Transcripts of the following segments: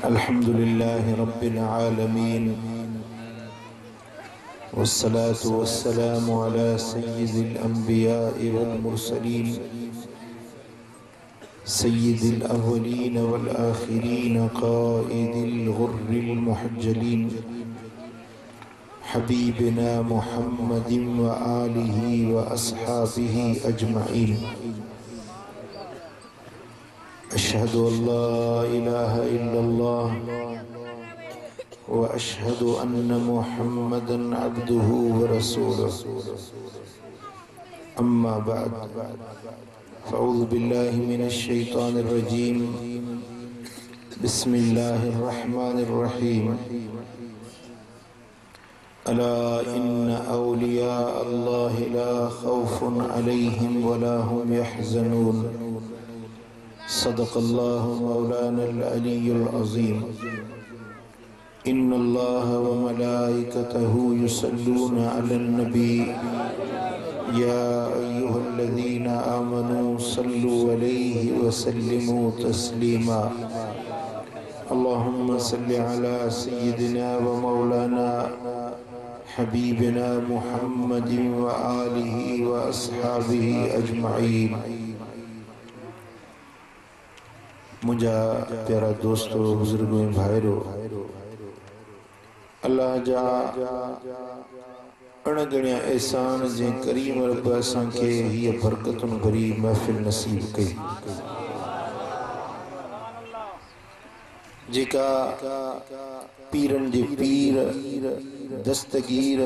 अल्हम्दुलिल्लाहि रब्बिल आलमीन वस्सलातु वस्सलामु अला सय्यिदिल अंबिया'i वल मुरसलीन सय्यिदिल अव्वलीन वल आखिरीन क़ाइदिल गुर्रिल मुहज्जलीन हबीबिना मुहम्मदिन व आलिहि व अस्हाबिहि अजमईन। अशहदु अल्ला इलाहा इल्लल्लाह व अशहदु अन्न मुहम्मदन अब्दुहु व रसूलुहु। अम्मा बअद, फ़अऊज़ु बिल्लाहि मिनश शैतानिर रजीम। बिस्मिल्लाहिर रहमानिर रहीम। अला इन्न औलिया अल्लाहि ला खौफुन अलैहिम व ला हुम यहज़नून। सदक़ल्लाहु मौलानल अलीयुल अज़ीम। इन्नल्लाह व मलाइकतहु युसल्लूना अलन नबी या अय्युहल्लज़ीना आमनू सल्लु अलैहि व सल्लिमू तस्लीमा। अल्लाहुम्मा सल्लि अला सय्यिदिना व मौलाना हबीबिना मुहम्मदिन व आलिहि व अस्हाबिहि अजमईन। मुझा प्यारा दोस्तों, बुजुर्गों, भाइरों, अल्लाह जा अणगणिया एहसान जे करीम रब असां खे हीअ बरकतुन भरी महफ़िल नसीब कई, जेका पीरन जे पीर दस्तगीर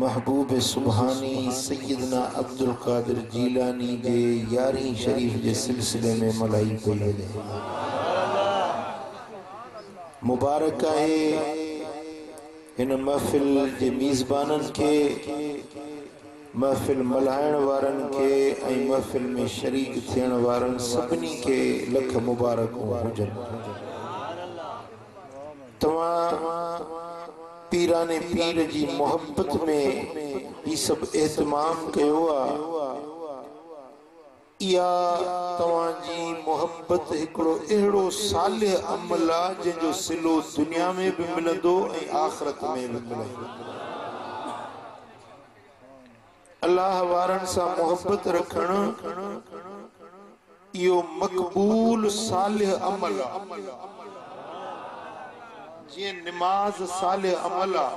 महबूब सुबहानी सैयदना अब्दुल कादिर जीलानी जे यारहीं शरीफ जे सिलसिले में मल्हाई पई वञे। मुबारक आहे हिन महफ़िल जे मीज़बाननि खे, महफ़िल मल्हाइण वारनि खे ऐं महफ़िल में शरीक थियण वारनि सभिनी खे लख मुबारकूं हुजनि। तव्हां पीराने पीर जी मोहब्बत में ही सब एहतमाम कयो आ। या तव्हांजी मोहब्बत हिकिड़ो अहिड़ो सालिह अमल आ जंहिंजो सिलो दुनिया में भी मिलंदो ऐं आख़िरत में भी मिलंदो। अल्लाह वारनि सां मोहब्बत रखण इहो मक़बूल सालिह अमल आ। जिए नमाज साले अमला,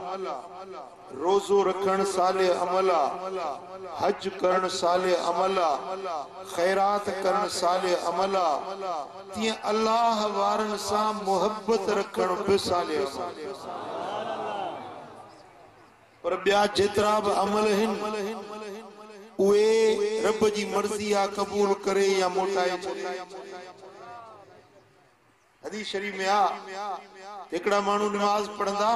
रोजो रखण साले अमला, हज करण साले अमला, खैरात करण साले अमला, तीअं अल्लाह वारनि सां मोहब्बत रखण बि साले अमला। पर ॿिया जेतिरा बि अमल आहिनि उहे रब जी मर्ज़ी आ, क़बूल करे या मोटाए छॾे। हदीस शरीफ में आ, हिकिड़ा माण्हू नमाज पढ़ंदा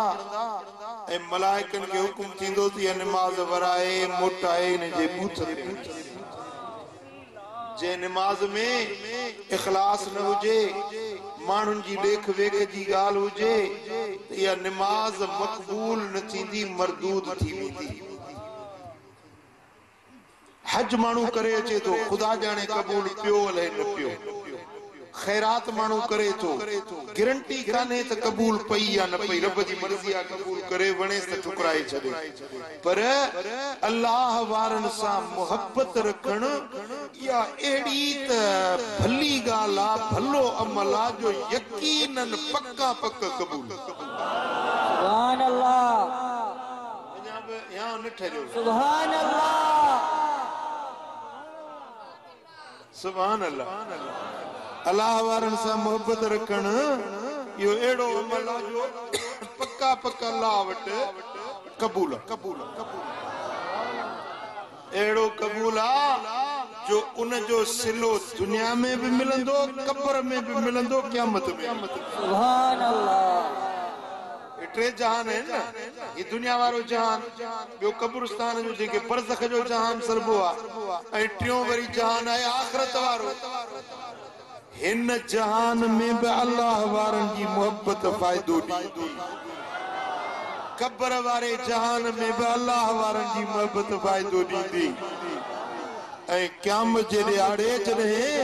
ऐं मलाइकनि खे हुकुम थींदो त इहा नमाज वराए मोटाए इन जे बूथ ते। जे नमाज में इखलास न हुजे, माण्हुनि जी लेख वेख जी ॻाल्हि हुजे त इहा नमाज मक़बूल न थींदी, मरदूद थी वेंदी। हज माण्हू करे अचे थो, ख़ुदा ॼाणे क़बूल पियो अलाए न पियो। खैरात माण्हू करे थो, गारंटी कान्हे त क़बूल पई या न पई, रब जी मर्ज़ी आ, क़बूल करे वणेस त ठुकराए छॾे। पर अल्लाह वारनि सां मोहब्बत रखण इहा अहिड़ी त भली ॻाल्हि आ, भलो अमल आ जो यकीनन पक्का पक क़बूल। सुभान अल्लाह। अञा बि यहाँ न ठहियो। सुभान अल्लाह। सुभान अल्लाह। अल्लाह वारनि सां मोहब्बत रखण इहो अहिड़ो अमल आहे जो पक्का पक्का अल्लाह वटि क़बूल अहिड़ो क़बूल आहे जो उन जो सिलो दुनिया में भी मिलंदो, क़ब्र में भी मिलंदो, क़यामत में। सुभान अल्लाह। टे जहान है ना, ये दुनिया वारो जहान, ॿियो क़ब्रिस्तान जो जेके बरज़ख जो जहान सरबो आहे, ऐं टियों वरी जहान आहे आख़िरत वारो। हिन जहान में भी अल्लाह वारनि जी मोहब्बत फ़ाइदो ॾींदी, क़ब्र वारे जहान में भी अल्लाह वारनि जी मोहब्बत फ़ाइदो ॾींदी। ऐं क़यामत जे ॾियारे जॾहिं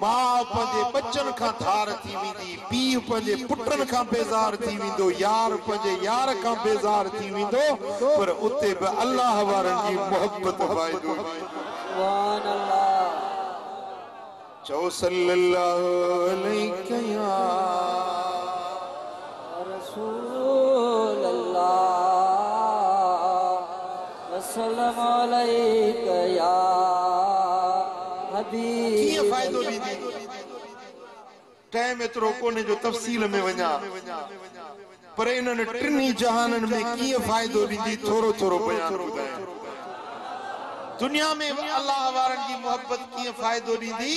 मां पंहिंजे बच्चन खां धार थी वेंदी, पीउ पंहिंजे पुटन खां बेज़ार थी वेंदो, यार पंहिंजे यार खां बेज़ार थी वेंदो, पर उते बि अल्लाह वारनि जी मोहब्बत फ़ाइदो। सुभान अल्लाह। चओ सल्लल्लाहु अलैहि या रसूल अल्लाह वसल्लम अलैका या हबीब। कीअं फ़ाइदो ॾींदी? टाइम एतिरो कोन्हे जो तफ़सील में वञा, पर इन्हनि टिनी जहाननि में कीअं फ़ाइदो ॾींदी थोरो थोरो बयान ॿुधायां। दुनिया में अल्लाह वारनि जी मोहब्बत कीअं फ़ाइदो ॾींदी?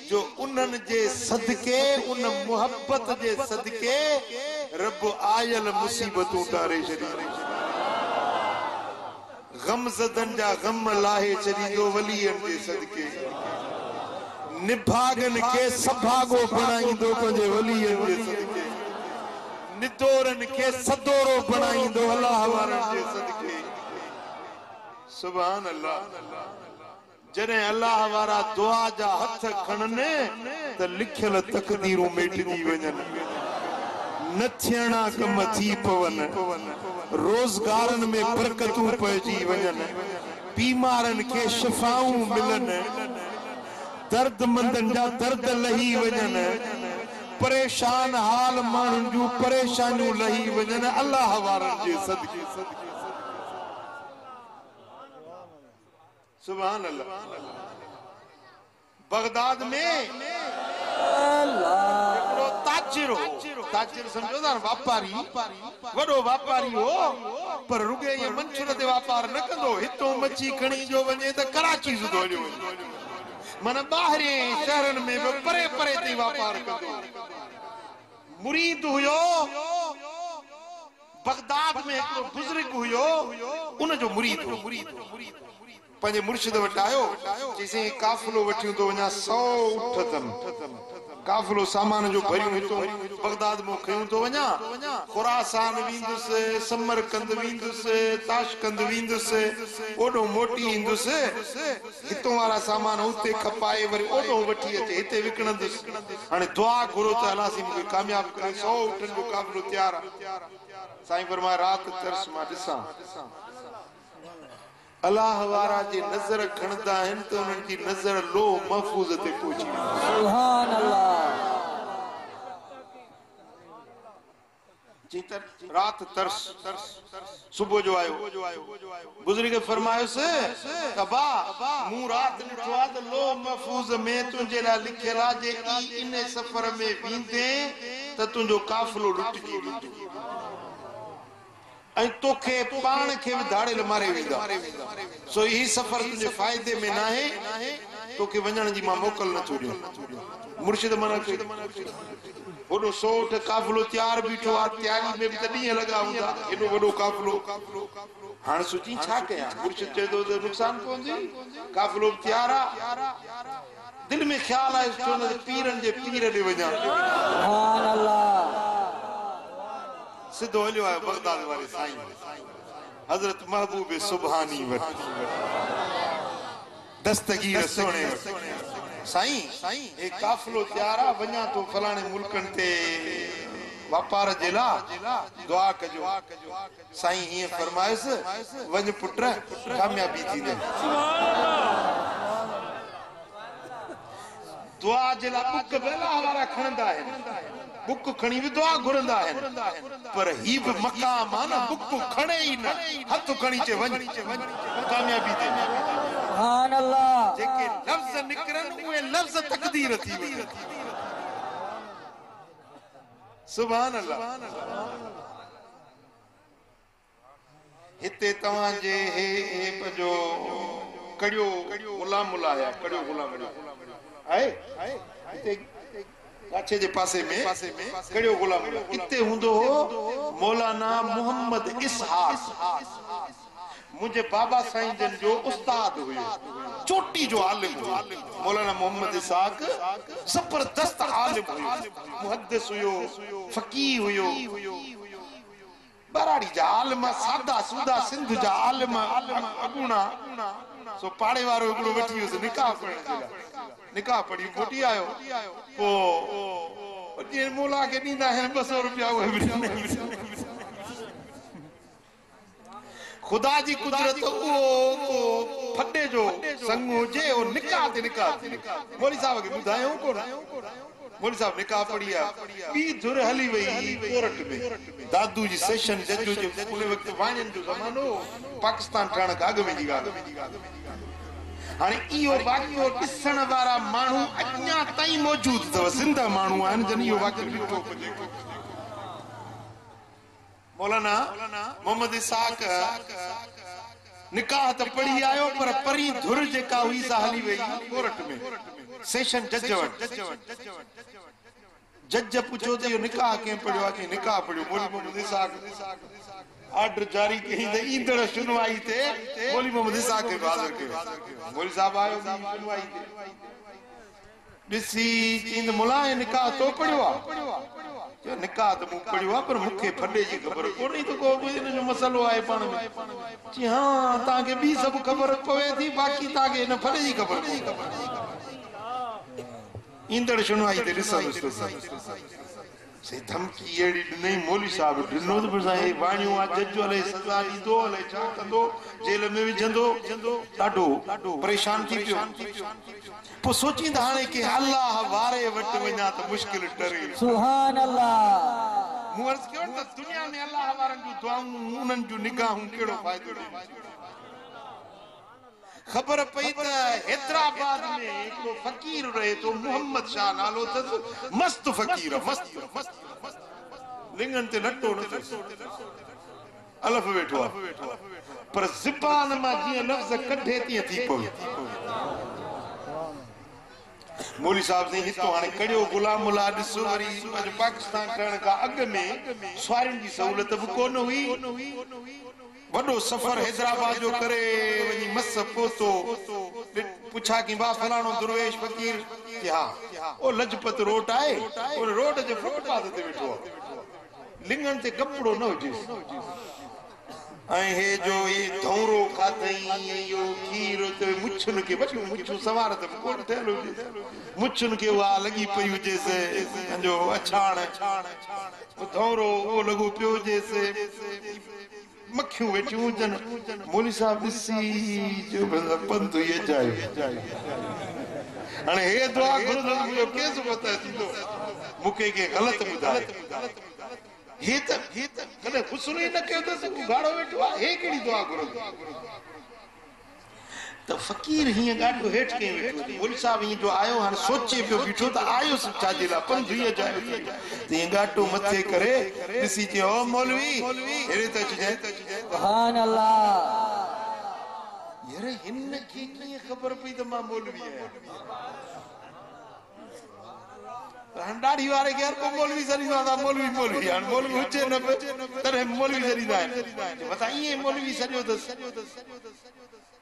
जो उन्हनि जे सदके, उन मोहब्बत जे सदके रब आयल मुसीबतूं टारे छॾींदो, गमज़दन जा गम लाहे छॾींदो वलीअनि जे सदके, निभागन के सभागो बणाईंदो पंहिंजे वलीअनि जे सदके, निदोरन के सदोरो बणाईंदो अल्लाह वारनि जे सदके। सुभान अल्लाह। जॾहिं अल्लाह वारा दुआ जा हथ खणनि त लिखियल तकदीरूं मिटजी वञनि, न थियणा कम थी पवनि, रोज़गारनि में बरकतूं पइजी वञनि, बीमारनि खे शिफ़ाऊं मिलनि, दर्दमंदनि जा दर्द लही वञनि, परेशान हाल माण्हुनि जूं परेशानियूं लही वञनि अल्लाह वारनि जे सदके। सुभान अल्लाह। बगदाद में हिकिड़ो ताजिर हो, ताजिर सम्झो था, वापारी, वॾो वापारी हो, पर रुॻे इएं मंछुर ते वापार न कंदो, हितों मच्छी खणी जो वञे त कराची सुधो हलियो वञे, मन ॿाहिरि शहरनि में बि परे परे ते वापार कंदो। मुरीद हुयो बगदाद में, हिकिड़ो बुज़ुर्ग हुयो, उनजो मुरीद हो, पंहिंजे मुर्शिद वटि आयो, चईं काफ़िलो वठी तो वञा 100 ऊठ अथनि, काफ़िलो सामान जो भरियूं हितों बगदाद में खयूं तो वञा, खुरासान वेंदुसि, समरकंद वेंदुसि, ताशकंद वेंदुसि, ओॾो मोटी ईंदुसि, हितों वारा सामान उते खपाए वरी ओॾो वठी अचे हिते विकिणंदुसि। हाणे दुआ घुरो त अलाह सी मूंखे कामयाब करे, 100 ऊठनि जो काफ़िलो तयार आहे। साईं फरमाए राति तरस मां ॾिसां, अल्लाह वारा जी नज़र खणंदा आहिनि त उन्हनि जी नज़र लो महफूज़ ते पहुची वेंदी। सुभान अल्लाह। राति तरस, सुबुह जो आयो, बुज़ुर्ग फरमायोसि त बा मूं राति ॾिठो आहे त लो महफूज़ में तुंहिंजे लाइ लिखियल आहे, जे इन सफ़र में वेंदे त तुंहिंजो काफ़िलो लुटिजी वेंदो ऐं तोखे पाण खे बि धाड़ेल मारे वेंदा, सो ही सफ़र तुंहिंजे फ़ाइदे में न आहे, तोखे वञण जी मां मोकल नथो ॾियां। मुर्शिद मना कयो, वॾो 100 ऊठ काफ़िलो तयार बीठो आहे, तयारी में बि त ॾींहं लॻा हूंदा, एॾो वॾो काफ़िलो। हाणे सोची छा कयां? मुर्शिद चए थो त नुक़सान पवंदी, काफ़िलो बि तयार आहे, दिलि में ख़्यालु आहे छो न पीरनि जे पीर ॾे वञा। सुभान अल्लाह। सिधो हलियो आहे बगदाद वारे साईं हज़रत महबूब सुभानी वटि, दस्तगीर सोणे वटि। साईं हे काफ़िलो तयार आहे, वञा तो फलाणे मुल्कनि ते वापार जे लाइ, दुआ कजो। साईं हीअं फरमायुसि, वञ पुट कामयाबी थींदे। दुआ जे लाइ बुक अल्लाह वारा खणंदा आहिनि, बुक खणी बि दुआ घुरंदा आहिनि, पर ही बि मक़ाम आहे न, बुक खणे ई न, हथ खणी चे वञ कामयाबी ते। सुभान अल्लाह। जेके लफ़्ज़ निकिरनि उहे लफ़्ज़ तक़दीर थी वञनि। सुभान अल्लाह। हिते तव्हांजे हे पंहिंजो कड़ियो गुलाम आया, कड़ियो गुलाम आहे हिते काछे जे पासे में कड़ियो गुलाम, इते हूंदो हो मौलाना मोहम्मद इसहाक, मुझे बाबा साईं जन जो उस्ताद हुयो, चोटी जो आलिम हुयो। मौलाना मोहम्मद इसहाक जबरदस्त आलिम हुयो, मुहद्दिस हुयो, फकीह हुयो, बराड़ी जा आलिम, सादा सूदा सिंध जा आलिम अगुणा। सो पाड़े वारो हिकिड़ो वठी वियुसि निकाह करण जे लाइ, निकाह पढ़ी मोटी आयो पो जे मोला के नींदा है 200 रुपया खुदा जी कुदरत वो फटे जो संग हुजे ओ निकाह ते निकाह मौली साहब के बुधायो को मौली साहब निकाह पढ़ी आ बी धुर हली वई कोर्ट में दादू जी सेशन जज जो उन वक्त वाणन जो जमानो पाकिस्तान ठण का अग में जी गाल हाने इहो वाक़ियो ॾिसण वारा माण्हू अञा ताईं मौजूद अथव ज़िंदा माण्हू आहिनि जन इहो वाक़ियो ॾिठो मौलाना मोहम्मद इसाक निकाह त पढ़ी आयो पर परी धुर जेका हुई सा हली वई कोर्ट में सेशन जज वटि जज पुछो त इहो निकाह कीअं पढ़ियो आहे कि निकाह पढ़ियो मौली मोहम्मद इसाक ऑर्डर जारी कई त ईंदड़ सुनवाई ते मौली मोहम्मद इसाक खे हाज़िर कयो मौली साहब आयो सुनवाई ते ॾिसी चईंद मुला निकाह तो पढ़ियो आहे निकाह तो मुंह पढ़ियो आहे पर मूंखे फॾे जी ख़बर कोन्हे त को इन जो मसलो आहे पाण में जी हां तव्हांखे ॿी सभु ख़बर पवे थी बाक़ी तव्हांखे हिन फॾे जी ख़बर ईंदड़ सुनवाई ते ॾिसंदुसि से धमकी एड़ी नहीं मौली साहब ॾिनो त बस हे वाणियो आ जज वाले सज़ा ॾींदो अले छा कंदो जेल में विझंदो ॾाढो परेशान थी पियो पोइ सोचींदा हाणे कि अल्लाह वारे वटि वञा त मुश्किल टरे सुभान अल्लाह मूं अर्ज़ कयो त दुनिया में अल्लाह वारनि जूं दुआऊं उन्हनि जूं निगाहूं कहिड़ो फ़ाइदो ॾे खबर पई त हैदराबाद में हिकिड़ो फ़कीर रहे तो मोहम्मद शाह नालो अथसि मस्त फ़कीर मस्त लिंगन ते लटो न अलफ वेठो आहे पर ज़बान मां जीअं लफ़्ज़ कढे तीअं थी पवे मौली साहब ने हितो हाणे कड़ियो गुलाम मुला ॾिसो वरी अॼु पाकिस्तान ठहण खां अॻु में सवारियुनि जी सहूलियत बि कोन हुई वॾो सफ़र हैदराबाद जो करे वञी मस पहुतो पुछा कि बा फलाणो दुर्वेश फ़कीर कि हा ओ लजपत रोड आहे उन रोड जे फुटपाथ ते वेठो आहे लिंगन ते कपिड़ो न हुजे ऐं हे जो ये धौरो खाधई यो खीर ते मुछुन के बचो मुछू सवार त कोन थियल हुजे मुछुन के वा लगी पई हुजे से जो अछाण धौरो ओ लॻो पियो हुजे से मक्खियूं वेठियूं हुजनि मौली साहब ॾिसी जो पंधु ये जाए हाणे हे दुआ घुरंदो मुंहिंजो केस पता थींदो मूंखे के ग़लति ॿुधाए हे त कॾहिं ख़ुशि न कयो अथसि गाढ़ो वेठो आहे हे कहिड़ी दुआ घुरंदो त फ़कीर हीअं ॻाढो हेठि कई वेठो मौली साहब हीअं जो आयो हाणे सोचे पियो बीठो त आयो छाजे लाइ पंधु हीअ जाए त हीअं ॻाटो मथे करे ॾिसी चयो ओ मौलवी हेड़े त अचिजांइ सुभान अल्लाह यार हिन खे कीअं ख़बर पई त मां मौलवी आहियां ॾाढी वारे खे हर को मौलवी सरींदो आहे मौलवी हाणे मौलवी हुजे न तॾहिं मौलवी सरींदा आहिनि मथां ईअं मौलवी सॼो अथसि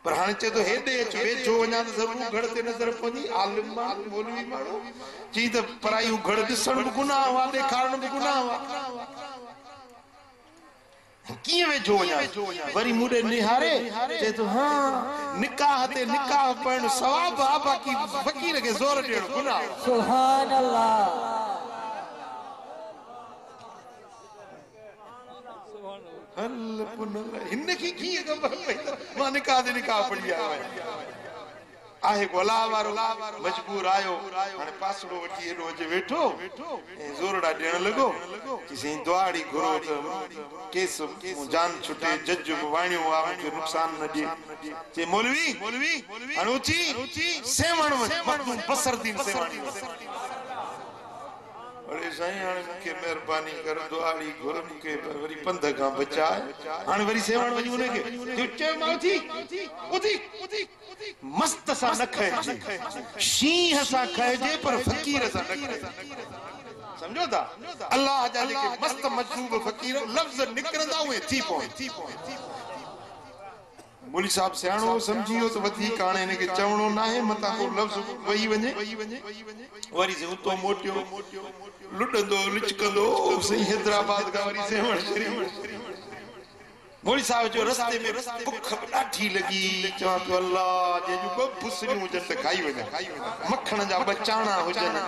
पर हाणे चए थो हेॾे अच वेझो वञा त ज़रूरु घड़ ते नज़र पवंदी आलिम माण्हू मौलवी माण्हू चई त पराई घड़ ॾिसण बि गुनाह हुआ ॾेखारण बि गुनाह हुआ कीअं वेझो वञा वरी मूंॾे निहारे चए थो हा निकाह ते निकाह पढ़ण सवाब आहे बाक़ी फ़कीर खे ज़ोर ॾियण गुनाह सुभान अल्लाह हिन खे कीअं ख़बर पई मां निकाह ते निकाह पढ़ी आयो आहे गोला वारो मजबूर आयो हाणे पासड़ो वठी एॾो अचे वेठो ऐं ज़ोरड़ा ॾियण लॻो कि साईं दुआड़ी घुरो त केस जान छुटे जज वाणियो आहे मूंखे नुक़सान न ॾिए चए मौलवी हाणे उथी सेवण वञ बसरदीन सेवाणी अरे साईं हाणे मूंखे महिरबानी कर दुआड़ी घुर मूंखे वरी पंध खां बचाए हाणे वरी सेवण वञी उनखे चयो मां उथी मस्त सां न खइजे शींहं सां खइजे पर फ़कीर सां न खइजे समझो था अल्लाह जा जेके मस्त मजबूब फ़कीर लफ़्ज़ निकिरंदा उहे थी पवनि मौली साहब सियाणो समझी वियो त वधीक हाणे हिनखे चवणो न आहे मथां को लफ़्ज़ वही वञे वरी से उतो मोटियो लुॾंदो लिचकंदो सही हैदराबाद खां वरी सेवण शरीफ मोली साहब जो रस्ते में भुख ॾाढी लगी चवां पियो अल्लाह जे जो ॿ फुसरियूं हुजनि त खाई वञे मखण जा ॿ चाणा हुजनि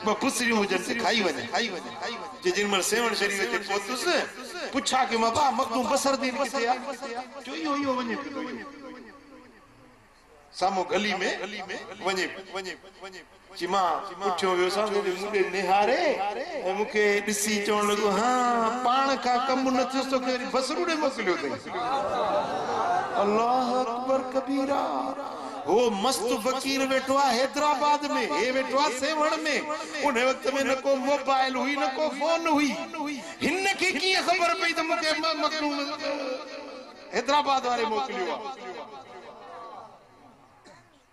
ॿ फुसरियूं हुजनि त खाई वञे जे जिन महिल सेवण शरीफ ते पहुतुसि पुछा कि मां बा मखदूम बसरदीन किथे आहे जो इहो वञे सामो गली में वञे जी मां उठियो वियो सां मुंडे निहारे ऐं मूंखे ॾिसी चवण लॻो हाँ पाण खां कमु न थियुसि तोखे वरी बसरू ॾे मोकिलियो अथई अल्लाह अकबर कबीरा वो मस्त फकीर वेठो आहे हैदराबाद में हे वेठो आहे सेवण में उन वक्त में न को मोबाइल हुई न को फोन हुई हिन खे कीअं ख़बर पई त मूंखे मखदूम हैदराबाद वारे मोकिलियो आहे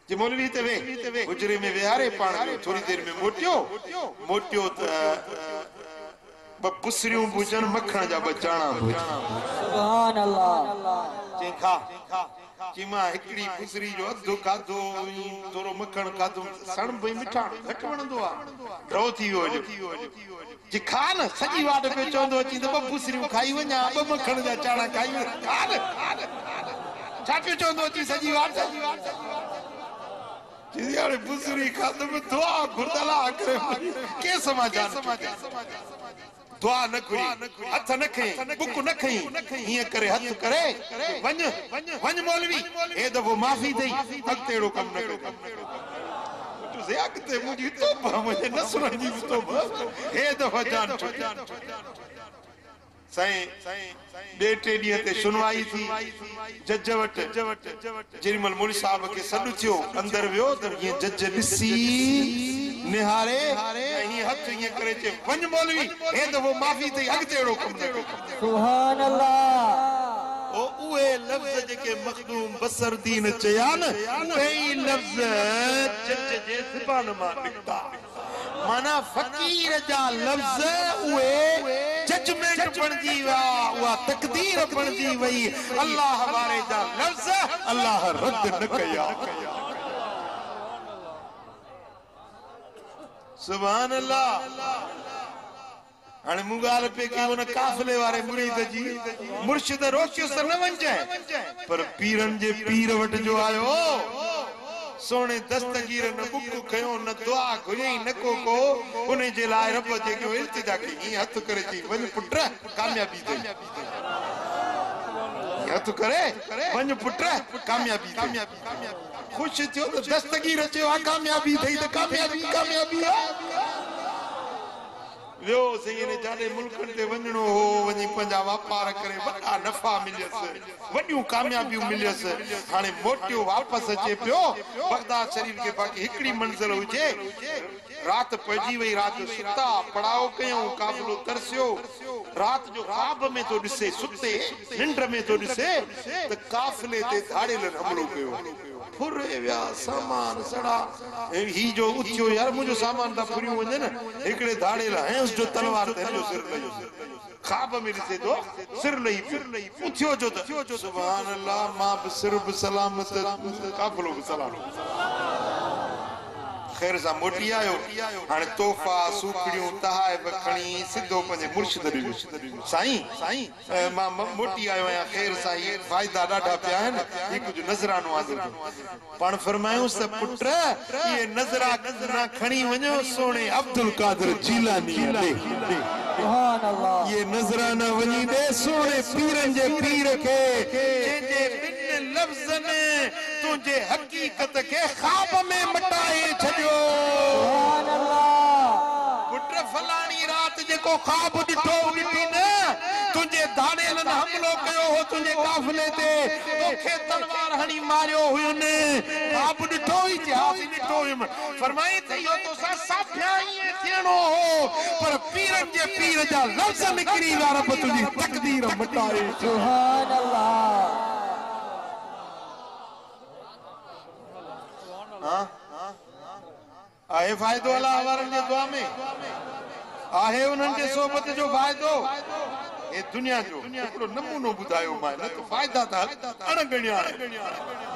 जे मौलवी ते वे गुजरे में विहारे पाण थोड़ी देर में मोटियो त ब पुसरियूं बुजन मखण जा बचाणा सुभान अल्लाह जे खा कि मां हिकड़ी पुसरी जो अधो खाधो थोरो मखण खाधो सण भई मिठा घट वणंदो आ ड्रो थी वियो जी खा न सॼी वाट पे चवंदो अची त ब पुसरियूं खाई वञा ब मखण जा चाणा खाई वञा खा न छा पियो चवंदो अची सॼी वाट जियाड़े बुजुर्ग खाते में दुआ गुरदला करे के समाचार दुआ न करी हथ न खई बुक न खई हिय करे हथ करे वञ मौलवी ए दफो माफी दई अगतेड़ो कम न करे तू से अगते मुजी तोबा मुझे न सुनजी तोबा ए दफा जान साईं टे ॾींहं ते सुनवाई थी जज वट जेमल मुड़ी साहब खे सॾु थियो अंदर वियो त हीअं जज ॾिसी निहारे हीअं हथ हीअं करे चए वञ मौलवी हे दफ़ो माफ़ी अथई अॻिते अहिड़ो कमु न कर सुभान अल्लाह ओ उहे लफ़्ज़ जेके मखदूम बसरदीन चया न उहे ई लफ़्ज़ जज जे ज़बान मां निकिता माना फकीर जा लफ़्ज़ उहे जजमेंट बणजी विया उहा तकदीर बणजी वई अल्लाह वारे जा लफ़्ज़ अल्लाह रद्द न कया सुभान अल्लाह हाणे मूं ॻाल्हि पे कई उन काफ़िले वारे मुरीद जी मुर्शिद रोकियोसि त न वञजांइ पर पीरनि जे पीर वटि जो आयो सोने दस्तगीर न बुक खयो न दुआ घुरई न को उन जे लाइ रब जे के इल्तिजा कई हीअं हथ करे चई वञ पुट कामयाबी अथई हथ करे वञ पुट कामयाबी ख़ुश थियो त दस्तगीर चयो आहे कामयाबी अथई त कामयाबी आहे वियो सही ने जाने मुल्कनि ते वञणो हो वञी पंहिंजा वापार करे वॾा नफ़ा मिलियसि वॾियूं कामयाबियूं मिलियसि हाणे मोटियो वापसि अचे पियो बगदाद शरीफ़ खे बाक़ी हिकिड़ी मंज़िल हुजे राति पइजी वई राति जो सुता पड़ाव कयूं काफ़िलो तरसियो राति जो ख्वाब में तो ॾिसे सुते निंड में तो ॾिसे त काफ़िले ते धाड़ेलनि हमलो कयो फुरे विया सामान सड़ा ही जो उथियो यार मुंहिंजो सामान था फुरियूं वञनि हिकिड़े धाड़ेल हंस जो तलवार ते जो सिर लहियो ख्वाब में ॾिसे थो सिर लही पियो उथियो जो त सुभान अल्लाह मां बि सिर बि सलामत काफ़िलो बि सलामत खैर सां मोटी आयो हाणे तोहफ़ा सूखड़ियूं तहाइफ खणी सिधो पंहिंजे मुर्शिद ॾिनो साईं मां मोटी आयो आहियां खैर सां इहे फ़ाइदा ॾाढा पिया आहिनि ही कुझु नज़रानो हाज़िर पाण फरमायूंसि त पुट इहे नज़रा खणी वञो सोणे अब्दुल कादिर जीलानी सुभान अल्लाह ये नज़राना वञी ॾे सोणे पीरनि जे पीर खे जंहिंजे ॿिनि लफ़्ज़नि तुंहिंजे हक़ीक़त खे ख्वाब में मटाए छॾियो सुभान अल्लाह पुट फलाणी राति जेको ख्वाब ॾिठो ॾिठी न तुंहिंजे धाड़ेलनि हमलो कयो हो तुंहिंजे काफ़िले ते तोखे तलवार हणी मारियो हुयुनि ख्वाब ॾिठो ई इतिहास ॾिठो हुयुमि फरमाई त इहो तोसां साफिया ईअं थियणो हो पर पीरनि जे पीर जा लफ़्ज़ निकिरी विया रब तुंहिंजी तक़दीर मटाए सुभान अल्लाह आहे फ़ाइदो अलाह वारनि जे दुआ में आहे उन्हनि जे सोबत जो फ़ाइदो ए दुनिया जो हिकिड़ो नमूनो ॿुधायो मां न त फ़ाइदा त अणगणिया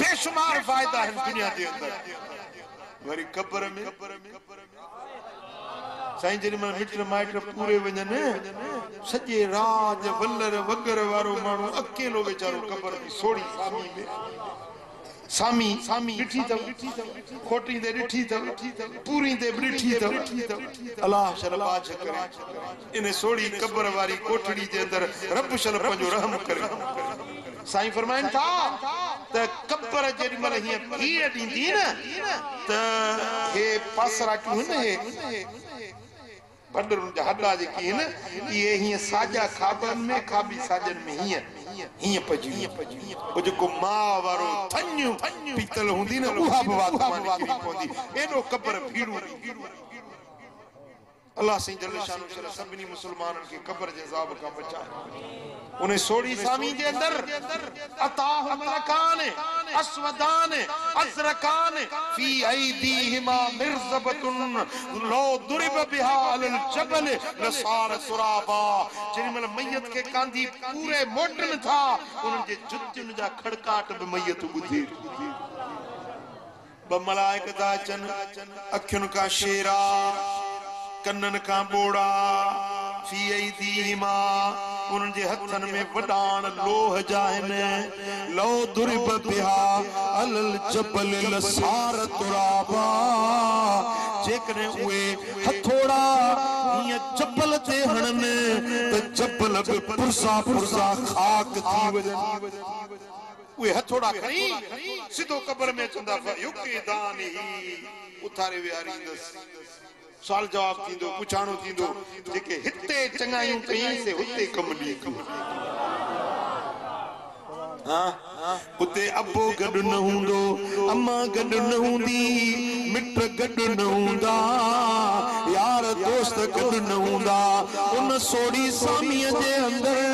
बेशुमार फ़ाइदा आहिनि दुनिया जे अंदरि वरी क़ब्र में साईं जॾहिं महिल मिट माइट पूरे वञनि सॼे राज वलर वगर वारो माण्हू अकेलो वीचारो क़बर जी सोड़ी सामी ॾिठी अथव खोटी ते ॾिठी अथव पूरी ते बि ॾिठी अथव अलाह शल बाज करे इन सोड़ी क़बर वारी कोठड़ी जे अंदरि रब शल पंहिंजो रहम करे साईं फरमाइनि था त क़बर जेॾी महिल हीअं भीड़ ॾींदी न त हे पासराटियूं आहिनि हे बंदरुनि जा हॾा जेके आहिनि इहे हीअं साॼा खाॿनि में खाॿी साॼनि में हीअं पजी वो जेको मां वारो थञूं पीतल हूंदी न उहा बि पवंदी एॾो क़बर भीड़ूं अल्लाह साईं जल शानो शल सभिनी मुसलमाननि खे क़बर जे अज़ाब खां बचाए उन सोड़ी सामी जे अंदर अताह मलकान अस्वदान अज़रकान फी ऐदीहिमा मिर्ज़बतुन लो दुरिब बिहा अलल जबल लसार तुराबा जेॾी महिल मैयत खे कांधी पूरे मोटनि था उन्हनि जे जुतियुनि जा खड़काट बि मैयत ॿुधे ॿ मलाइका अचनि अखियुनि खां शेरा कन्नन का बोड़ा फी ऐदीहिमा उन्हनि जे हथनि में वॾाण लोह जा आहिनि लो दुरिब बिहा अलल जबल लसार तुराबा जेकॾहिं उहे हथोड़ा हीअं जबल ते हणनि त जबल बि पुरसा पुरसा खाक थी वञनि उहे हथोड़ा खणी सिधो क़बर में चवंदा फयुक़िदानी उथारे विहारींदसि सवाल जवाब थींदो पुछाणो थींदो जेके हिते चङायूं कई से हुते कम ॾी उते अबो गॾु न हूंदो अम्मा गॾु न हूंदी मिट गॾु न हूंदा यार दोस्त गॾु न हूंदा उन सोड़ी सामीअ जे अंदरि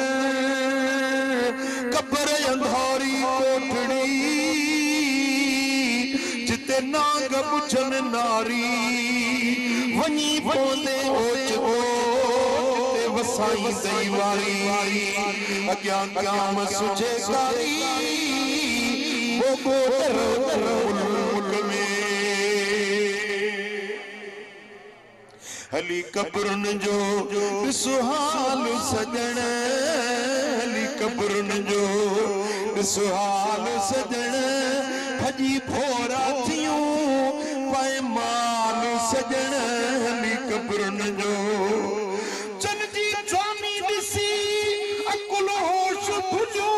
क़बर अंधारी कोठड़ी जिते नाग बुझनि नारी वञी पवंदे ओचितो जिते वसाई दई वारी अॻियां क़याम सुझे कारी वो गोदर मुल्क में हली क़बरुनि जो ॾिसो हाल सजण हली क़बरुनि जो ॾिसो हाल सजण भॼी भोरा थियूं पाए माल सजण हली क़बरुनि जो चन जी जामी ॾिसी अकुल होश भुलियो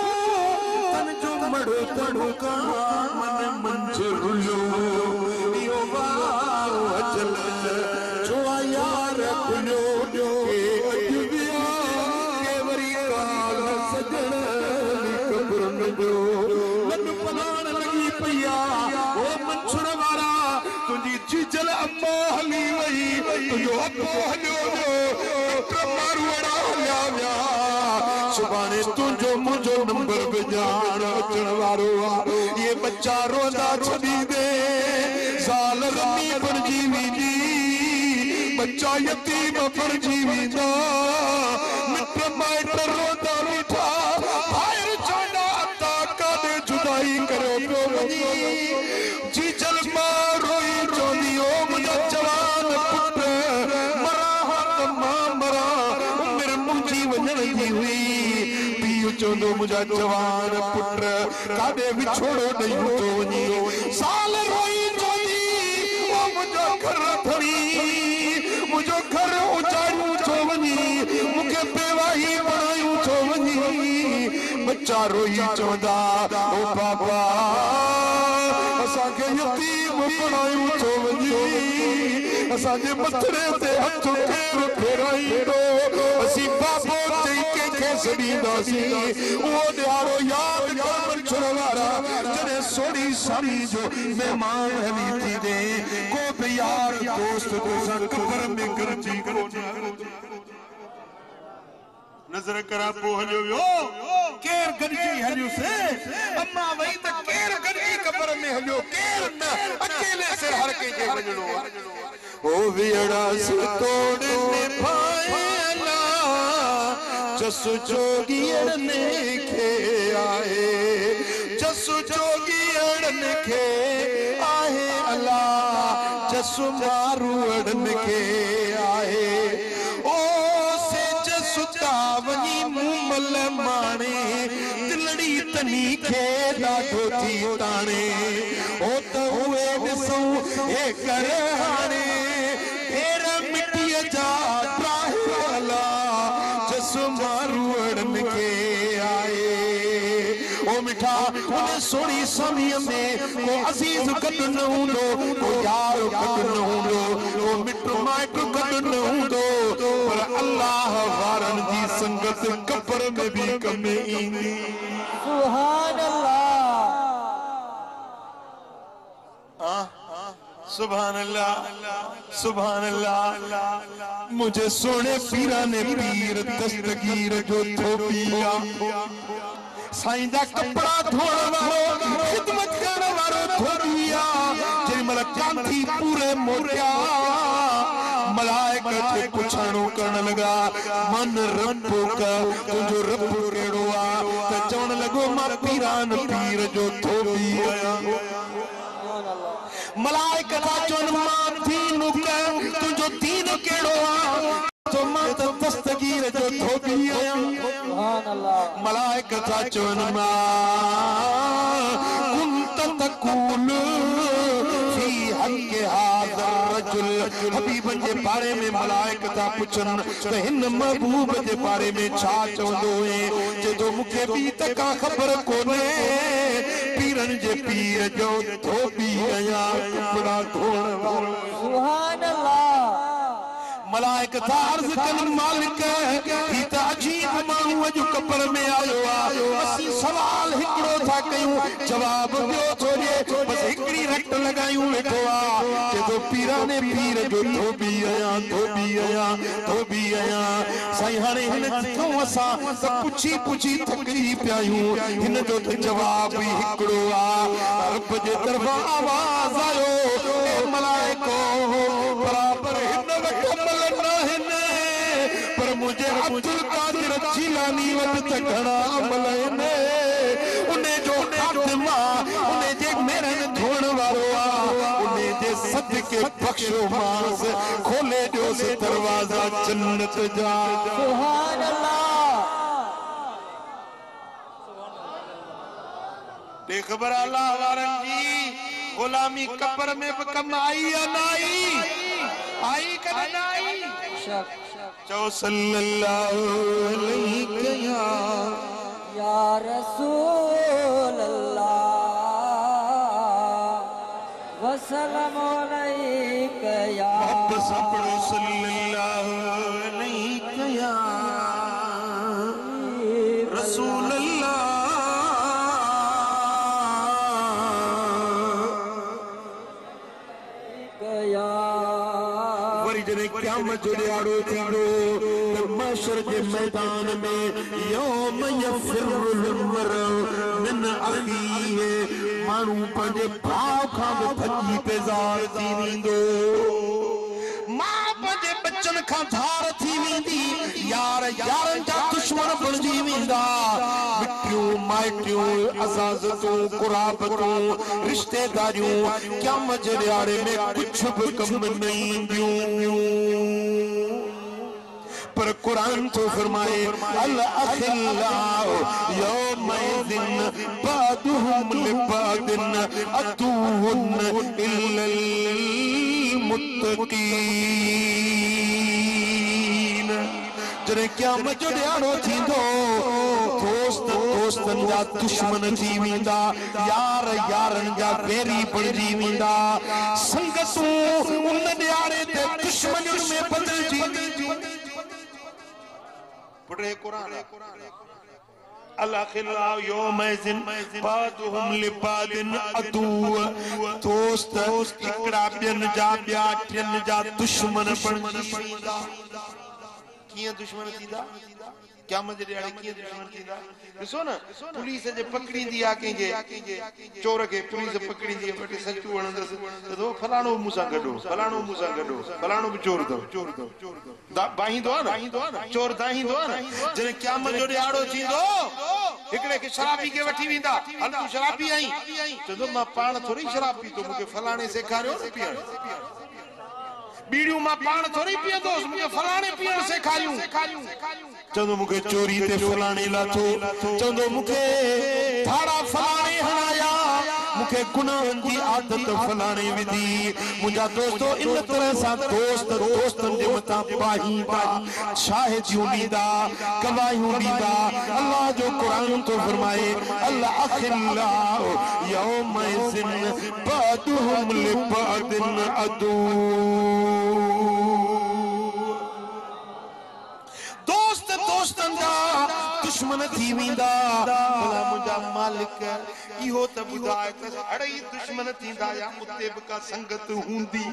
तन जो मड़ो तड़ो कान मन मंझि रुलियो इहो वारो अजल जो यार खुलियो के अॼु विया के वरी काल सजण हली क़बरुनि जो मन पलाण लॻी पई आहे ओ मंछुर वारा तुंहिंजी चीचल अम्मा हली वई तुंहिंजो अब्बो हलियो मारूअड़ा हलिया विया सुभाणे तुंहिंजो मुंहिंजो नंबर बि ॼाण अचण वारो आहे इहे बच्चा रोंदा छॾींदे ज़ाल रमी बणिजी वेंदी बच्चा यतीम बणिजी वेंदा मिट माइट रोंदा बीठा ॿाहिरि चवंदा अता काॾे जुदाई करे पियो वञी चीचल मां रोई चवंदी ओ मुंहिंजा जवान पुट मरां त मां मरां उमिरि मुंहिंजी वञण जी हुई पीउ चवंदो मुंहिंजा जवान पुट काॾे विछोड़ो ॾेई थो वञी साल रोई चवंदी ओ मुंहिंजो घर खणी मुंहिंजो घर उजाड़ियो थो वञी मूंखे बेवाही बणायूं थो वञी बच्चा रोई चवंदा ओ बाबा असांखे यतीम बणायूं थो वञी असांजे मथड़े ते हथ केरु फेराईंदो असीं बाबो चई कंहिंखे छॾींदासीं उहो ॾियारो यादि कर मंछुर वारा जॾहिं सोड़ी सामी जो महिमान हली थी ॾे को बि यार दोस्त तोसां क़बर में गॾिजी नज़र करा पोइ हलियो वियो केरु गॾिजी हलियोसि अम्मा वई त केरु गॾिजी क़बर में हलियो केरु न अकेले से हर कंहिंखे वञणो ओ वियड़ा से तोड़ निभायला जसु जोगियड़नि खे आहे जसु जोगियड़नि खे आहे अल्लाह जसु मारूअड़नि खे आहे मल माने दिलड़ी तनी खे ॾाढो थी ताणे ओ त उहे ॾिसूं हे कर हाणे फेर मिटीअ जा त्राहिला जसमारूअड़न के आए ओ मिठा उन सोनी समीअ में को अजीज गॾु न हूंदो को यार गॾु न हूंदो को मिट माइट गॾु न हूंदो पर अल्लाह वारनि जी संगत कब्र में भी कम ईंदी सुभान अल्लाह सुभान अल्लाह सुभान अल्लाह मुझे सोने पीरा ने पीर दस्तगीर जो थोपिया साईं दा कपड़ा धोण वारो खिदमत करण वारो थोपिया जे मल कांती पूरे मोटिया मलाइका के पुछाणो करण लगा मन रब का तुझो रब केड़ो आ त चवण लगो मां पीरान पीर जो थोपिया मलाइका चवन मां दीन के तुझो दीन केड़ो आ तो मां त दस्तगीर जो थोपी आया सुभान अल्लाह मलाइका चवन मां कुंत तकूल फी हक हाज़ा रजुल हबीब जे बारे में मलाइका पुछन त हिन महबूब जे बारे में छा चवंदो है जे तो मुखे भी तक खबर कोने पीरन जे पीर जो धोबी आया कपड़ा धोण वारो सुभान अल्लाह मलाइका अर्ज कन मालिक ही त अजीब माण्हू जो कब्र में आयो आ असी सवाल हिकड़ो था कयूं जवाब ॿियो थो ॾे बस हिकड़ी रट लगायूं वेठो आ जे तो पीराने पीर जो धोबी आया साईं हाणे हिन थो असां त पुछी थकजी पियायूं हिन जो त जवाब ही हिकड़ो आ रब जे तरफ़ां आवाज़ आयो ए मलाइको बराबर हिन वट पर मुझे अब्दुल कादिर जिलानी वट त घणा अमल आहिनि उन्हे जो खात्मा उन्हे जे मेरन धोण वारो आ उन्हे जे सदके बख्शो मांस खोले ॾियोस दरवाजा जन्नत जा सुभान अल्लाह बेखबर अल्लाह वारन जी गुलामी कब्र में भी कम आई या नहीं आई कदा नहीं चो सल्लल्लाहु अलैहि या रसूल अल्लाह वसल्लम अलैका या सल्लल्लाहु अलैहि या रसूल अल्लाह क़यामत जो ॾियारो थींदो त महशर जे मैदान में यौम यफिरुल मरउ मिन अखीहि माण्हू पंहिंजे भाउ खां बि भॼी बेज़ार थी वेंदो मां पंहिंजे बचन खां धार थी वेंदी यार यारनि जा दुश्मन बणिजी वेंदा मिटियूं माइटियूं अज़ाज़तूं कुराबतूं रिश्तेदारियूं क़यामत जे ॾियारे में कुझु बि कम न ईंदियूं पर कुरान तो फरमाए अल अखिल्लाउ यौमइज़िन बादुहुम लिबादिन अदुहुन इल्लल मुत्तकीन जॾहिं क़यामत जो ॾियारो थींदो दोस्त दोस्तनि जा दुश्मन थी वेंदा यार यारनि जा बैरी बणिजी वेंदा संगतूं उन ॾियारे ते दुश्मनियुनि में बदिलजी पढ़े कुरान अल्लाह यौमइज़िन बादुहुम लिबादिन अदू दोस्त हिकड़ा ॿियनि जा ॿिया टियनि जा दुश्मन बणिजी वेंदा कीअं दुश्मन थींदा क़यामत जे ॾियारे कीअं दुश्मन थींदा ॾिसो न पुलिस जे पकड़ींदी आहे कंहिंजे चोर खे पुलिस पकड़ींदी आहे बटे सचू वणंदसि त फलाणो मूंसां गॾो फलाणो मूंसां गॾो फलाणो बि चोर अथव बाहींदो आहे न चोर दाहींदो आहे न जॾहिं क़यामत जो ॾियारो थींदो हिकिड़े खे शराबी खे वठी वेंदा हल तूं शराबी आहीं चवंदो मां पाण थोरी शराब पीतो मूंखे फलाणे सेखारियो न पीअण बीड़ियूं मां पाण थोरी पीअंदोसि मूंखे फलाणे पीअण सेखारियूं चंदो मुखे चोरी ते फलाने लाथो चंदो मुखे थाड़ा फलाने हणाया मुखे गुनाहन जी आदत फलाने विधी मुझा दोस्तों इन तरह सा दोस्तन जे मथा पाही शाहिदियूं ॾींदा गवाहियूं ॾींदा अल्लाह जो कुरान तो फरमाए अल्लाह अखिल्लाहु यौमइज़िन बअदुहुम लिबअदिन अदू दोस्तन जा दुश्मन थी वेंदा भला मुंहिंजा मालिक इहो त ॿुधाए त अड़ई दुश्मन थींदा या उते बि का संगत हूंदी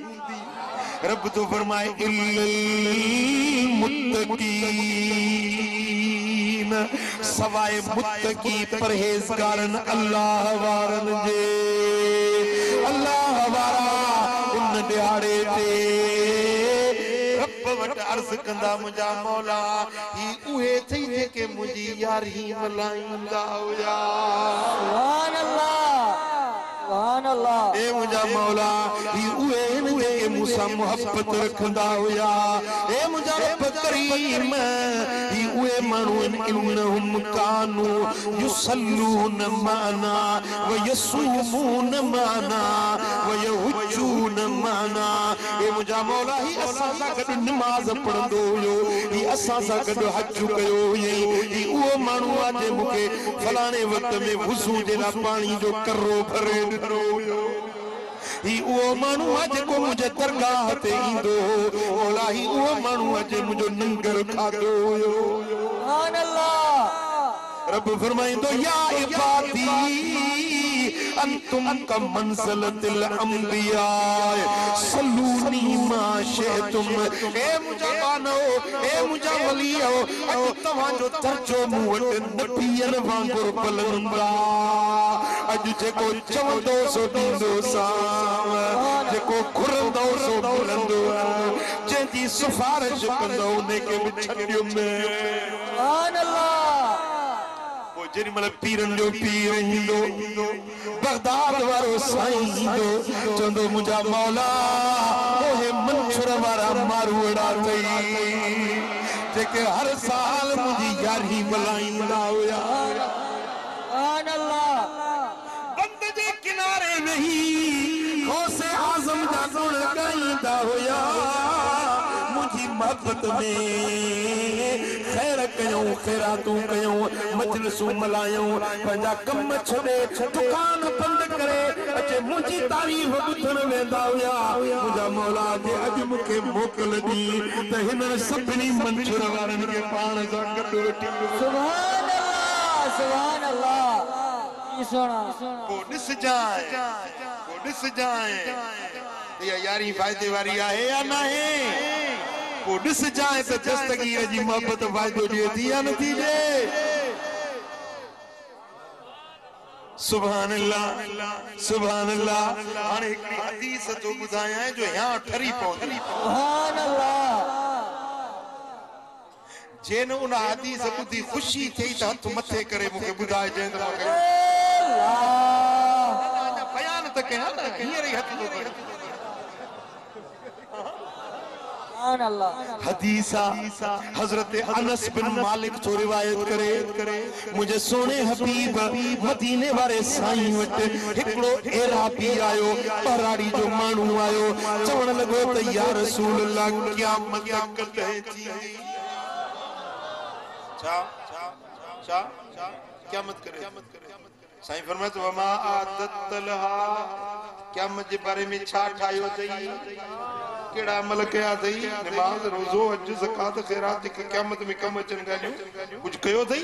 रब तो फरमाए इल्लल मुत्तकीन सवाए मुत्तकी परहेज़गारन अल्लाह वारन जे अल्लाह वारा उन दिहाड़े ते अर्ज कंदा मुझा मौला ही उहे थी जेके मुझी यारी मलाईंदा हुया सुभान अल्लाह ए मुझा मौला ही उहे जेके मूंसां मोहब्बत रखंदा हुया ए मुझा रब करीम ही उहे माण्हू इन्नहुम कानू युसल्लून माना व यसूमून माना व यहुज्जून माना ए मुझा मौला ही असां सां गॾु नमाज़ पढ़ंदो हुयो ही असां सां गॾु हज कयो हुई ही उहो माण्हू आहे जे मूंखे फलाणे वक़्त में वुज़ू जे लाइ पाणी जो करो भरे ॾिनो हुयो ही उहो माण्हू आहे जेको मुंहिंजे दरगाह ते ईंदो हो मौला ही उहो माण्हू आहे जे मुंहिंजो लंगर खाधो हुयो सुभान अल्लाह रब फरमाइंदो या इबादी अंतुम का मंज़लतिल अंबिया सल्लूनी मा शअतुम ए मुझा बानो ए मुझा वलियो अज तवां जो दर्जो मूं वटि नबियन वांगुर बुलंदा अज जेको चवंदो सो ॾींदो सां जेको घुरंदो सो बुलंदो जंहिंजी सिफारिश कंदो उनखे बि छॾियुमि सुभान अल्लाह जेरी मतलब पीरन जो पीर ईंदो बगदाद वारो साईं ईंदो चंदो मुझा मौला ओहे मंछुर वारा मारूड़ा अथई जेके हर साल मुंहिंजी यारी मल्हाईंदा हुया सुभान अल्लाह बंद जे किनारे वेही गौसे आज़म जा गुण ॻाईंदा हुया मुंहिंजी मोहब्बत में खैर कयूं खैरातूं कयूं मजलिसूं मल्हायूं पंहिंजा कम छॾे दुकान बंदि करे अचे मुंहिंजी तारीफ़ ॿुधण वेंदा हुया मुंहिंजा मौला जे अॼु मूंखे मोकल ॾी त हिन सभिनी मंछुर वारनि खे पाण सां गॾु वठी सुभान अल्लाह सोना को ॾिस जाए इहा यारी फ़ाइदे वारी आहे या न आहे को ॾिस जाए त दस्तगीर जी मोहब्बत फ़ाइदो ॾिए थी या नथी ॾिए सुभान अल्लाह हाणे हिकिड़ी हदीस जो ॿुधायां जो या ठरी पवंदी सुभान अल्लाह जेन उन हदीस ॿुधी ख़ुशी थिए त हथ मथे करे मूंखे ॿुधाए जंहिं बयान त कयां न हींअर ई हथ थो करे हदीसा हजरत अनस बिन मालिक तो रिवायत करे मुझे सोने हबीब मदीने वाले साईं वट हिकड़ो एराबी आयो पराड़ी जो मानू आयो चवण लगो त या रसूल अल्लाह क़यामत कदे थी क़यामत करे साईं फरमाए वमा आदत लहा क़यामत जे बारे में छा ठायो थई केड़ा अमल कया थई नमाज रोजो हज ज़कात खैरात के क़यामत में कम अचन गालियो कुछ कयो थई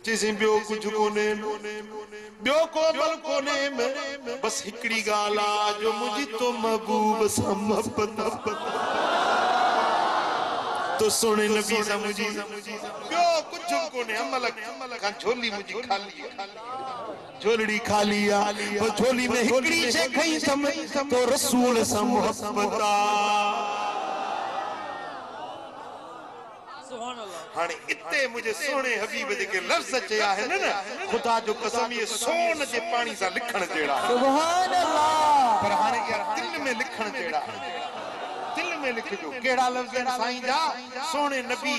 जैसे बियो कुछ कोने बियो को अमल कोने बस हिकड़ी गाला जो मुझी तो महबूब सा मोहब्बत तो सोने नबी सा मुझी बियो कुछ कोने अमल का झोली मुझी खाली झोलड़ी खाली आ वो झोली में हिकड़ी शे खई तो रसूल सा मोहब्बत सुभान अल्लाह हाने इत्ते मुझे सोने हबीब के लफ्ज चया है ना खुदा जो कसम ये सोन जे पानी सा लिखण जेड़ा सुभान अल्लाह पर हाने यार दिल में लिखण जेड़ा दिल में लिख दो केड़ा लफ्ज़ साईं जा सोने नबी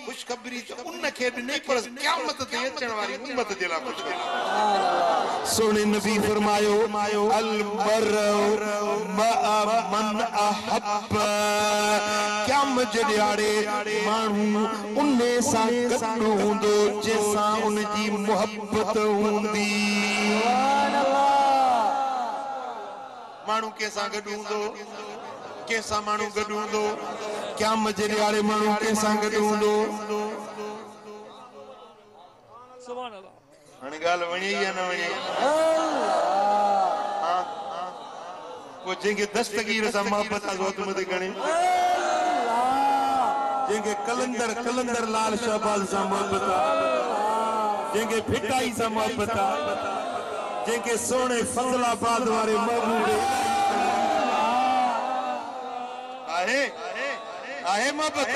खुशखबरी तो उनखे भी नहीं पर क़यामत ते अचण वाली उम्मत जे ला कुछ सोने नबी फरमायो अल मरउ मा मन अहब क़यामत जे ॾियारे माण्हू उन्ने सां गॾु हूंदो जंहिंसां उन जी मोहब्बत हूंदी माण्हू कंहिंसां गॾु हूंदो कंहिंसां माण्हू गॾु हूंदो क़यामत जे ॾियारे माण्हू कंहिंसां गॾु हूंदो सुभान अल्लाह हाणे ॻाल्हि वणे या न वणे पोइ जंहिंखे दस्तगीर सां मोहबत आहे हथ मथे खणे जंहिंखे कलंदर लाल शहबाज सां मोहबत आहे जंहिंखे फिटाई सां मोहबत आहे जंहिंखे सोने फज़लाबाद वारे महबूब आहे आहे मोहबत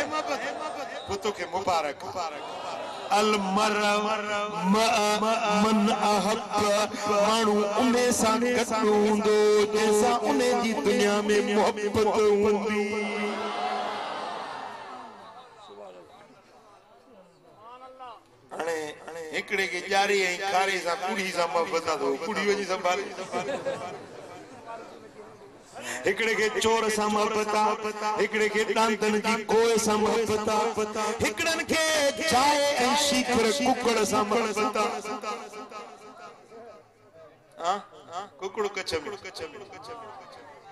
पुतो के मुबारक अल मरउ मन अहब माण्हू उन्हे सां गॾु हूंदो जंहिंसां उन्हे जी दुनिया में मोहबत हूंदी हाणे हिकिड़े खे ॼारी ऐं खारे सां कुड़ी सां मोहबत आहे कुड़ी वञी संभाले हिकिड़े खे चोर सां मोहबत आहे हिकिड़े खे डांदन जी कोए सां मोहबत आहे हिकिड़नि खे चांहि ऐं शीखर कुकड़ सां मोहबत आहे कुकड़ कच्छ में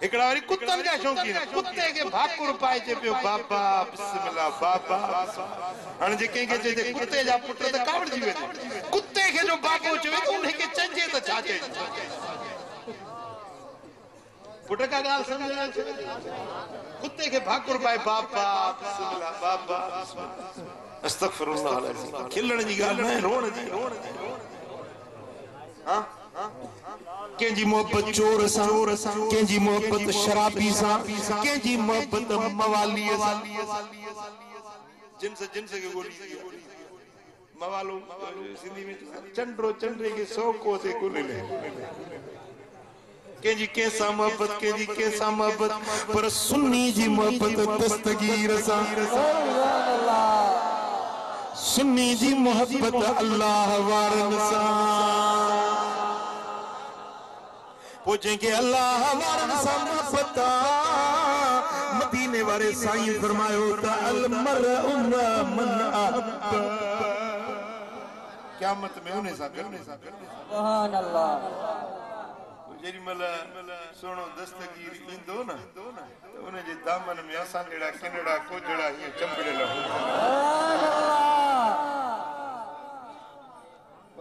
हिकिड़ा वरी कुतनि जा शौक़ीन कुते खे भाकुर पाइजे पियो बाबा बिस्मिल्लाह बाबा हाणे जे कंहिंखे चइजे कुते जा पुट त कावड़जी वेंदो कुते खे जो बाबो चवे त उनखे चइजे त छा चइजे पुट का ॻाल्हि सम्झण कुते खे भाकुर पाए बाबा बिस्मिल्लाह बाबा अस्तगफिरुल्लाह अलazim खिलण जी ॻाल्हि न रोण जी हां कंहिंजी मोहबत चोर सां कंहिंजी मोहबत शराबी सां कंहिंजी मोहबत मवालीअ सां जिन्स के गोली मवालो सिंधी में चंड्रो चंड्रे के सौको से गोली ले कंहिंजी कंहिंसां मोहबत कंहिंजी कंहिंसां मोहबत पर सुन्नी जी मोहबत दस्तगीर सां सुन्नी जी मोहबत अल्लाह वारनि सां पोइ जंहिंखे अल्लाह वारनि सां मोहबत मदीने वारे साईं फरमायो त अल मरउ मन अहब क़यामत में उन्हे सां गॾु सुभान अल्लाह जेॾी महिल सोनो दस्तगीर ईंदो न त उनजे दामन में असां जहिड़ा किनड़ा कोजड़ा हीअं चंबड़ियल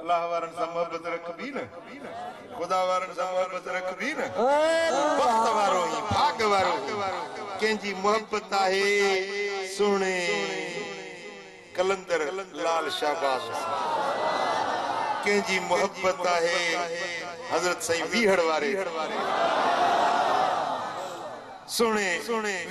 अल्लाह वारनि सां मोहबत रखबी न खुदा वारनि सां मोहबत रखबी न वक्त वारो ही भाग वारो कंहिंजी मोहबत आहे सुहिणे कलंदर लाल शहबाज कंहिंजी मोहबत आहे हज़रत साईं वीहड़ वारे सुने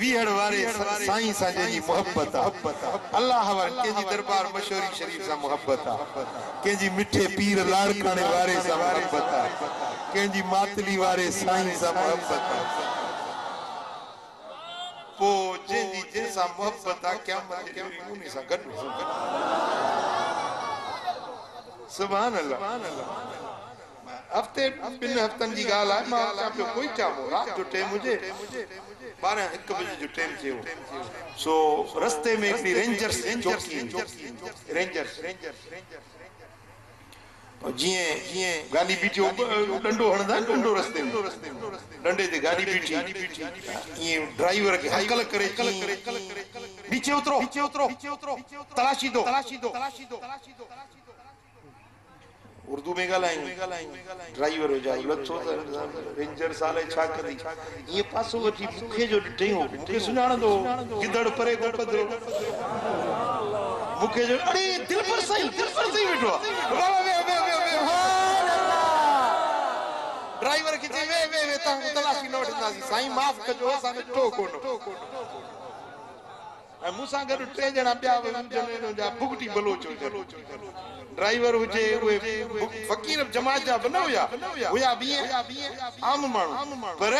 वीहड़ वारे साईं सां जंहिंजी मोहबत आहे अल्लाह वारनि कंहिंजी दरबार मशहूरी शरीफ सां मोहबत आहे कंहिंजी मिठे पीर लाड़काणे वारे सां मोहबत आहे कंहिंजी मातली वारे साईं सां मोहबत आहे पोइ जंहिंजी जंहिंसां मोहबत आहे क़यामत जे ॾींहुं उन सां गॾु सुभान अल्लाह हफ्ते ॿिनि हफ़्तनि जी ॻाल्हि आहे मां चवां पियो कोई चाहो राति जो टाइम हुजे 12-1 बजे जो टाइम थियो सो रस्ते में हिकिड़ी रेंजर्स जीअं गाॾी बीठी डंडो हणंदा डंडो रस्ते में डंडे ते गाॾी बीठी ईअं ड्राइवर खे हकल करे नीचे उतरो तलाशी दो उर्दू में ॻाल्हायूं ड्राइवर हुजाई लथो त रेंजर साले छा करी ये पासो वठी मुखे जो ॾिठई हो मुखे सुञाणंदो गिदड़ परे को पधरो मुखे जो अरे दिल पर सही वेठो ड्राइवर खे चई वे तव्हां तलाशी न वठंदासीं साईं माफ़ कजो असां ॾिठो कोन ऐं मूंसां गॾु 3 ॼणा ॿिया जा बुगटी बलोच ड्राइवर हुजे उहे फ़कीर जमात जा बि न हुया आम माण्हू पर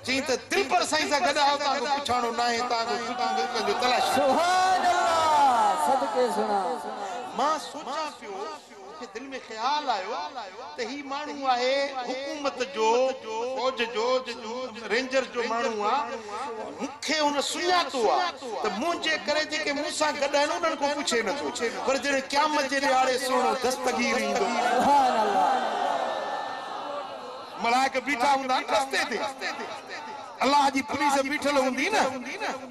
चई त दिलबर साईं सां गॾु आओ तव्हांखे पुछाणो न आहे तव्हांखे जो तलाश सुभान अल्लाह सदके सुना मां सोचां पियो मूंखे दिल में ख्याल आयो त ही माण्हू आहे हुकूमत जो फौज जो रेंजर जो माण्हू आहे मूंखे हुन सुञातो आहे त मुंहिंजे करे जेके मूंसां गॾु आहिनि उन्हनि को पुछे नथो पर जॾहिं क़यामत जे ॾियारे सुहिणो दस्तगीर ईंदो सुभान अल्लाह मलाइक बीठा हूंदा रस्ते ते अल्लाह जी पुलिस बीठल हूंदी न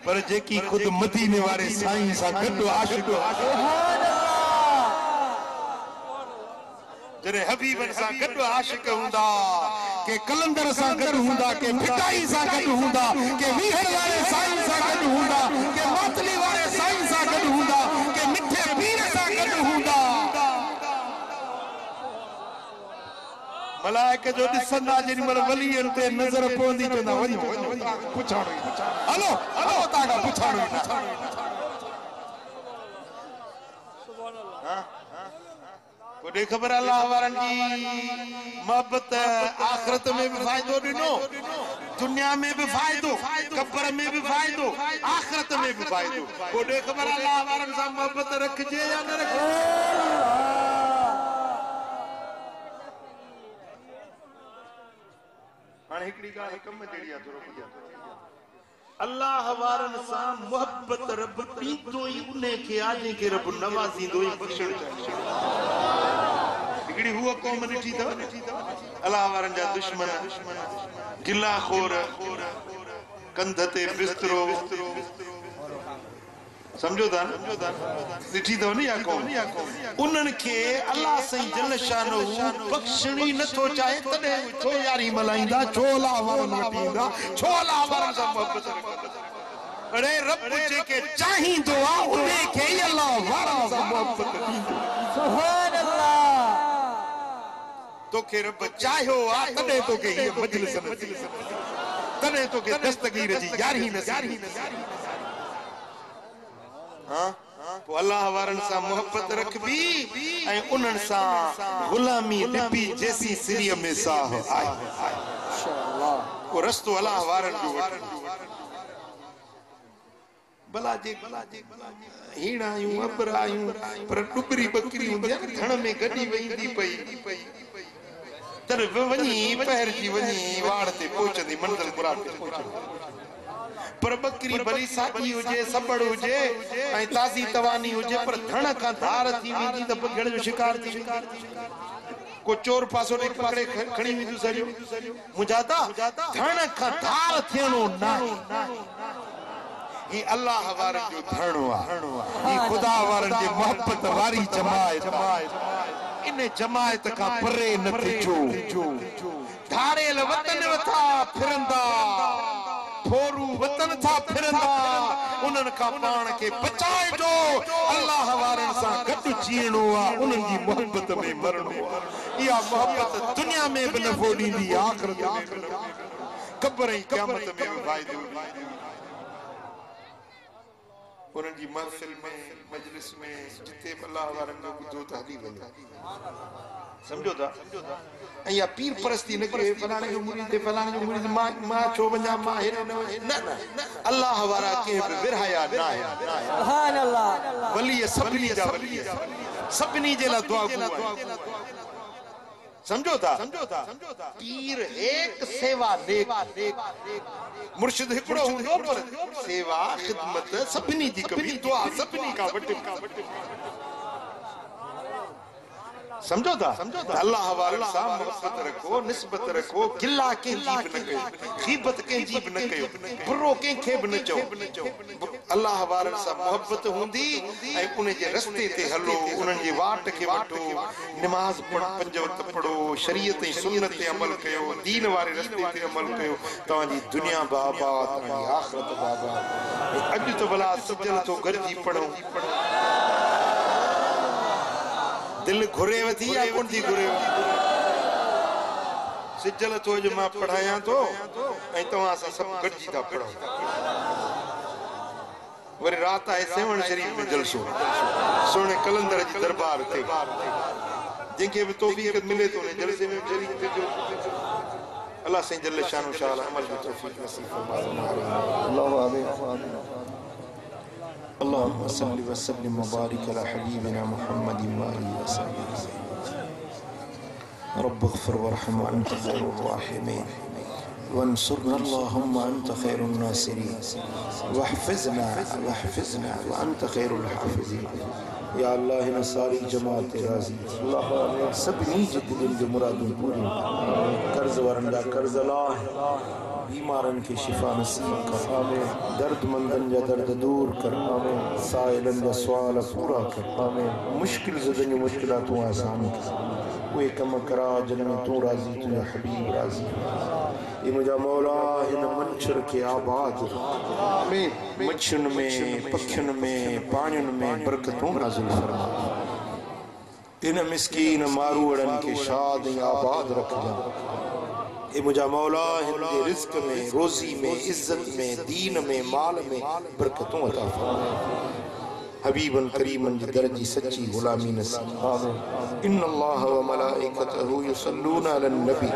पर जेकी खुद मदीने वारे साईं सां गॾु आशिक सुभान अल्लाह जॾहिं हबीबन सां गॾु आशिक हूंदा के कलंदर सां गॾु हूंदा के फिटाई सां गॾु हूंदा के वीहर वारे साईं सां गॾु हूंदा के मातली वारे साईं सां गॾु हूंदा के मिठे पीर सां गॾु हूंदा मलाइक जो ॾिसंदा जेॾी महिल वलीअन ते नज़र पवंदी चवंदा वञो पुछाणो हलो हलो तव्हांखां पुछाणो कोॾे ख़बर अल्लाह वारनि जी मोहब्बत आख़िरत में बि फ़ाइदो ॾिनो दुनिया में बि फ़ाइदो क़ब्र में बि फ़ाइदो आख़िरत में बि फ़ाइदो कोॾे ख़बर अल्लाह वारनि सां मोहब्बत रखिजे या न रखिजे हाणे हिकिड़ी ॻाल्हि कम जहिड़ी आहे थोरो अल्लाह वारनि सां मोहब्बत रब ॾींदो ई उन खे आहे जंहिंखे रब नवाज़ींदो ई बख़्शण हिकिड़ी हूअ क़ौम ॾिठी अथव अल्लाह वारनि जा दुश्मन गिलाखोर कंध ते बिस्तरो समझो था ॾिठी अथव न इहा क़ौम उन्हनि खे अल्लाह साईं जल शानहू बख़्शण ई नथो चाहे तॾहिं छो यारी मल्हाईंदा छो अल्लाह वारनि वटि ईंदा छो अल्लाह वारनि सां मोहब्बत अरे रब जेके चाहींदो आहे उन खे ई अल्लाह वारनि सां मोहब्बत ॾींदो सुभान अल्लाह तोखे रब चाहियो आहे तॾहिं तोखे हीअ मजलिस तॾहिं तोखे दस्तगीर जी यारी नसीब पोइ अल्लाह वारनि सां मोहब्बत रखबी ऐं उन्हनि सां ग़ुलामी लिपी जैसी सिरीअ में साह आहे इंशाअल्लाह को रस्तो अल्लाह वारनि जो भला जे हीण आयूं अबर आयूं पर डुबरी बकरी हूंदी आहे धण में गॾी वेंदी पई तर वञी पहिरजी वञी वाड़ ते पहुचंदी मंज़िल मुराद ते पर बकरी भली साची हुजे सबड़ हुजे ऐं ताज़ी तवानी हुजे पर धण खां धार थी वेंदी त बगड़ जो शिकार थी को चोर पासो ॾे पकड़े खणी वेंदो सॼो मुंहिंजा धण खां धार थियणो न ही अल्लाह वारनि जो धरणो आहे ही ख़ुदा वारनि जे मोहब्बत वारी जमायत इन जमायत खां परे न थिजो धारेल वतन वथा फिरंदा फोरू वतन था फिरंदा उन्हनि खां पाण खे बचाइजो अल्लाह वारनि सां गॾु जीअणो आहे उन्हनि जी मोहब्बत में मरणो आहे इहा मोहब्बत दुनिया में बि नफ़ो ॾींदी आख़िरत में बि क़ब्र ऐं क़यामत में बि फ़ाइदो उन्हनि जी महफ़िल में मजलिस में जिते अल्लाह वारनि जो ॿुधो त हली वञो समझो था ऐं या पीर परस्ती न करे फलाणे जो मुरीद मां छो वञा मां हेॾे न न अल्लाह वारा कंहिं बि विरहाया न आहे सुभान अल्लाह वली सभिनी जा वली सभिनी जे लाइ दुआ आहे समझो था पीर एक सेवा नेक मुर्शिद हिकिड़ो हूंदो पर सेवा खिदमत सभिनी जी कबी दुआ सभिनी का वटि समझो था अल्लाह वारनि सां मोहब्बत रखो निस्बत रखो गिला कंहिंजी बि न कयो ग़ीबत कंहिंजी बि न कयो बुरो कंहिंखे बि न चओ अल्लाह वारनि सां मोहब्बत हूंदी ऐं उन जे रस्ते ते हलो उन्हनि जी वाट खे वठो नमाज़ पंज वक़्त पढ़ो शरीयत ऐं सुन्नत ते अमल कयो दीन वारे रस्ते ते अमल कयो तव्हांजी दुनिया बि आबाद तव्हांजी आख़िरत बि आबाद अॼु त भला सजल थो गॾिजी पढ़ो दिल घुरे वधी या कोन थी घुरे सिजल तो जो मां पढ़ाया तो ऐं तव्हां सां सभु गॾिजी था पढ़ो वरी रात आए सेवन शरीफ में जलसो सोने कलंदर जी दरबार थे जिनके भी तौफीक मिले तो ने जलसे में शरीक थे जो अल्लाह से जल्ल शानो शाह अमल में तौफीक नसीब फरमाए अल्लाह आमीन अल्लाहुम्मा सल्लि व सल्लिम व बारिक अला हबीबिना मुहम्मदिन व आलिहि व सहबिहि रब्ब इग़फिर वरहम व अंत खैरुर राहिमीन वंसुरना अल्लाहुम्मा अंत खैरुन नासिरीन वहफ़िज़ना व अंत खैरुल हाफ़िज़ीन या अल्लाह हिन सारी जमात राज़ी अल्लाह सभिनी जे दिलनि जो मुरादूं पूरी कर्ज़ वारनि जा कर्ज़ लाह बीमारन के शिफा नसीब कर दर्दमंदन जा दर्द दूर कर साइलन जा सवाल पूरा कर मुश्किल ज़दन मुश्किलातूं आसान कर वे कम करा जिनमें तू राज़ी तुझा हबीब राज़ी ये मुझा मौला इन मंशर के आबाद मच्छन में पखियन में पानियन में बरकतों नाज़िल फरमा इन मिस्कीन मारूड़न के शाद आबाद रख जा ए मुझा मौला हिंदे रिज़्क में रोज़ी में इज्जत में दीन में माल में बरकतों अता फरमा हबीबन करीमन जी दर्जी सच्ची गुलामी नसीब इन्नल्लाह व मलाइकतहु युसल्लूना अलन नबी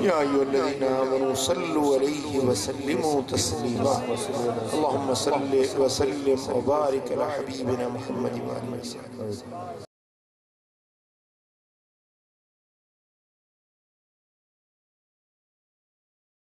या अय्युहल्लज़ीना आमनू सल्लु अलैहि व सल्लिमू तस्लीमा अल्लाहुम्मा सल्लि व सल्लिम व बारिक अला हबीबिना मुहम्मद व आलिहि